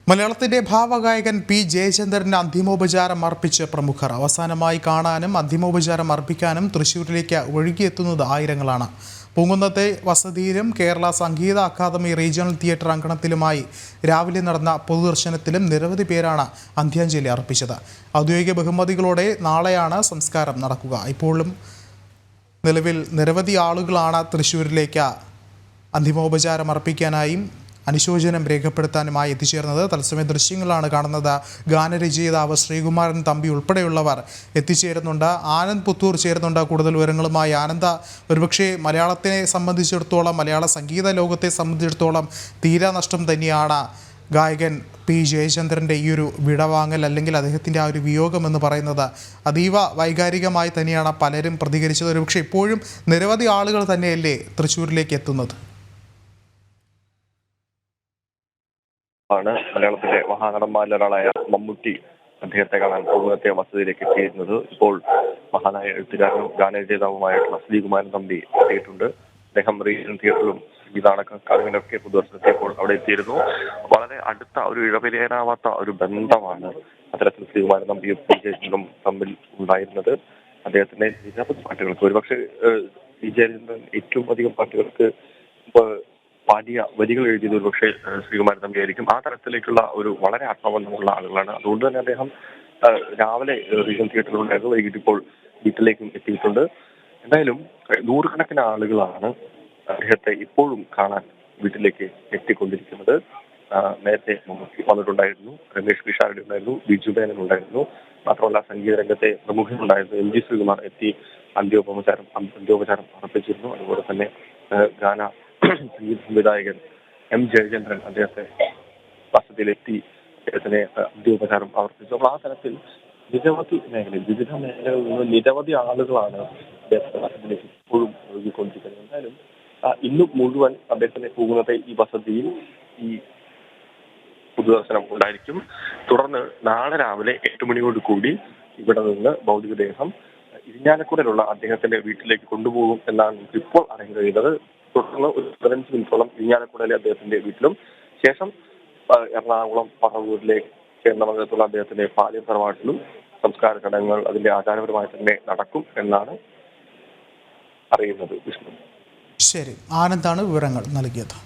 മലയാളത്തിന്റെ ഭാവഗായകൻ പി ജയചന്ദ്രന് അന്തിമോപചാരം അർപ്പിച്ച് പ്രമുഖർ. അവസാനമായി കാണാനും അന്തിമോപചാരം അർപ്പിക്കാനും തൃശൂരിലേക്ക് ഒഴുകിയെത്തുന്നത് ആയിരങ്ങളാണ്. പൂങ്കുന്നത്തെ വസതിയിലും കേരള സംഗീത അക്കാദമി റീജിയണൽ തിയേറ്റർ അങ്കണത്തിലുമായി രാവിലെ നടന്ന പൊതുദർശനത്തിലും നിരവധി പേരാണ് അന്ത്യാഞ്ജലി അർപ്പിച്ചത്. ഔദ്യോഗിക ബഹുമതികളോടെ നാളെയാണ് സംസ്കാരം നടക്കുക. ഇപ്പോഴും നിലവിൽ നിരവധി ആളുകളാണ് തൃശ്ശൂരിലേക്ക് അന്തിമോപചാരം അർപ്പിക്കാനായും അനുശോചനം രേഖപ്പെടുത്താനുമായി എത്തിച്ചേർന്നത്. തത്സമയ ദൃശ്യങ്ങളാണ് കാണുന്നത്. ഗാനരചയിതാവ് ശ്രീകുമാരൻ തമ്പി ഉൾപ്പെടെയുള്ളവർ എത്തിച്ചേരുന്നുണ്ട്. ആനന്ദ് പുത്തൂർ ചേരുന്നുണ്ട്. കൂടുതൽ വിവരങ്ങളുമായി ആനന്ദ, ഒരുപക്ഷെ മലയാളത്തിനെ സംബന്ധിച്ചിടത്തോളം, മലയാള സംഗീത ലോകത്തെ സംബന്ധിച്ചിടത്തോളം തീരാനഷ്ടം തന്നെയാണ് ഗായകൻ പി ജയചന്ദ്രൻ്റെ ഈ ഒരു വിടവാങ്ങൽ, അല്ലെങ്കിൽ അദ്ദേഹത്തിൻ്റെ ആ ഒരു വിയോഗം എന്ന് പറയുന്നത്. അതീവ വൈകാരികമായി തന്നെയാണ് പലരും പ്രതികരിച്ചത്. ഒരുപക്ഷെ ഇപ്പോഴും നിരവധി ആളുകൾ തന്നെയല്ലേ തൃശ്ശൂരിലേക്ക് എത്തുന്നത്? ആണ് മലയാളത്തിന്റെ മഹാനടന്മാരിലൊരാളായ മമ്മൂട്ടി അദ്ദേഹത്തെ കാണാൻ പൂങ്കുന്നത്തെ വസതിയിലേക്ക് എത്തിയിരുന്നത്. ഇപ്പോൾ മഹാനായ എഴുത്തുകാരനും ഗാനരചയിതാവുമായിട്ടുള്ള ശ്രീകുമാരൻ തമ്പി എത്തിയിട്ടുണ്ട്. അദ്ദേഹം റീജിയണൽ തിയേറ്ററിലും സംഗീതാണക്കാരൊക്കെ പൊതുദർശനത്തിയപ്പോൾ അവിടെ എത്തിയിരുന്നു. വളരെ അടുത്ത ഒരു ഇഴപിരിയാനാവാത്ത ഒരു ബന്ധമാണ് അത്തരത്തിൽ ശ്രീകുമാരൻ തമ്പിയും പി ജയചന്ദ്രനും തമ്മിൽ ഉണ്ടായിരുന്നത്. അദ്ദേഹത്തിന്റെ നിരവധി പാട്ടുകൾക്ക്, ഒരുപക്ഷെ പി ജയചന്ദ്രൻ ഏറ്റവും അധികം പാട്ടുകൾക്ക് പാടിയ വരികൾ എഴുതിയത് ഒരുപക്ഷെ ശ്രീകുമാരൻ തമ്പി ആയിരിക്കും. ആ തരത്തിലേക്കുള്ള ഒരു വളരെ ആത്മബന്ധമുള്ള ആളുകളാണ്. അതുകൊണ്ട് തന്നെ അദ്ദേഹം രാവിലെ റീജിയണൽ തിയേറ്ററിലുണ്ടായിരുന്നു. വൈകിട്ട് ഇപ്പോൾ വീട്ടിലേക്കും എത്തിയിട്ടുണ്ട്. എന്തായാലും നൂറുകണക്കിന് ആളുകളാണ് അദ്ദേഹത്തെ ഇപ്പോഴും കാണാൻ വീട്ടിലേക്ക് എത്തിക്കൊണ്ടിരിക്കുന്നത്. നേരത്തെ മമ്മൂട്ടി വന്നിട്ടുണ്ടായിരുന്നു, രമേഷ് പിഷാരടി ഉണ്ടായിരുന്നു, ബിജു മേനോൻ ഉണ്ടായിരുന്നു. മാത്രമല്ല സംഗീത രംഗത്തെ പ്രമുഖരുണ്ടായിരുന്നു. എം ജി ശ്രീകുമാർ എത്തി അന്ത്യോപചാരം അർപ്പിച്ചിരുന്നു. അതുപോലെ തന്നെ സംഗീത സംവിധായകൻ എം ജയചന്ദ്രൻ അദ്ദേഹത്തെ വസതിയിലെത്തി അദ്ദേഹത്തിന് അന്ത്യോപചാരം അവർപ്പിച്ചു. അപ്പോൾ ആ തരത്തിൽ വിവിധ മേഖലകളിൽ നിന്ന് നിരവധി ആളുകളാണ് അദ്ദേഹത്തിന്റെ വസതിയിലേക്ക് ഇപ്പോഴും ഒഴുകിക്കൊണ്ടിരിക്കുന്നത്. എന്തായാലും ഇന്നും മുഴുവൻ അദ്ദേഹത്തിന്റെ പൂങ്കുന്നത്തെ ഈ വസതിയിൽ ഈ പൊതുദർശനം ഉണ്ടായിരിക്കും. തുടർന്ന് നാളെ രാവിലെ 8 മണിയോട് കൂടി ഇവിടെ നിന്ന് ഭൗതികദേഹം ഇരിഞ്ഞാലക്കുടയിലുള്ള അദ്ദേഹത്തിന്റെ വീട്ടിലേക്ക് കൊണ്ടുപോകും എന്നാണ് നമുക്ക് ഇപ്പോൾ അറിയാൻ കഴിയുന്നത്. തുടർന്ന് ഒരു 15 മിനിറ്റോളം ഇരിഞ്ഞാലക്കുടയിലെ അദ്ദേഹത്തിന്റെ വീട്ടിലും ശേഷം എറണാകുളം പറവൂരിലെ ചേർന്നമംഗലത്തുള്ള അദ്ദേഹത്തിന്റെ പാലിയം തറവാട്ടിലും സംസ്കാര ചടങ്ങുകൾ അതിന്റെ ആചാരപരമായി തന്നെ നടക്കും എന്നാണ് അറിയുന്നത്. വിഷ്ണു. ശരി, ആനന്ദാണ് വിവരങ്ങൾ നൽകിയത്.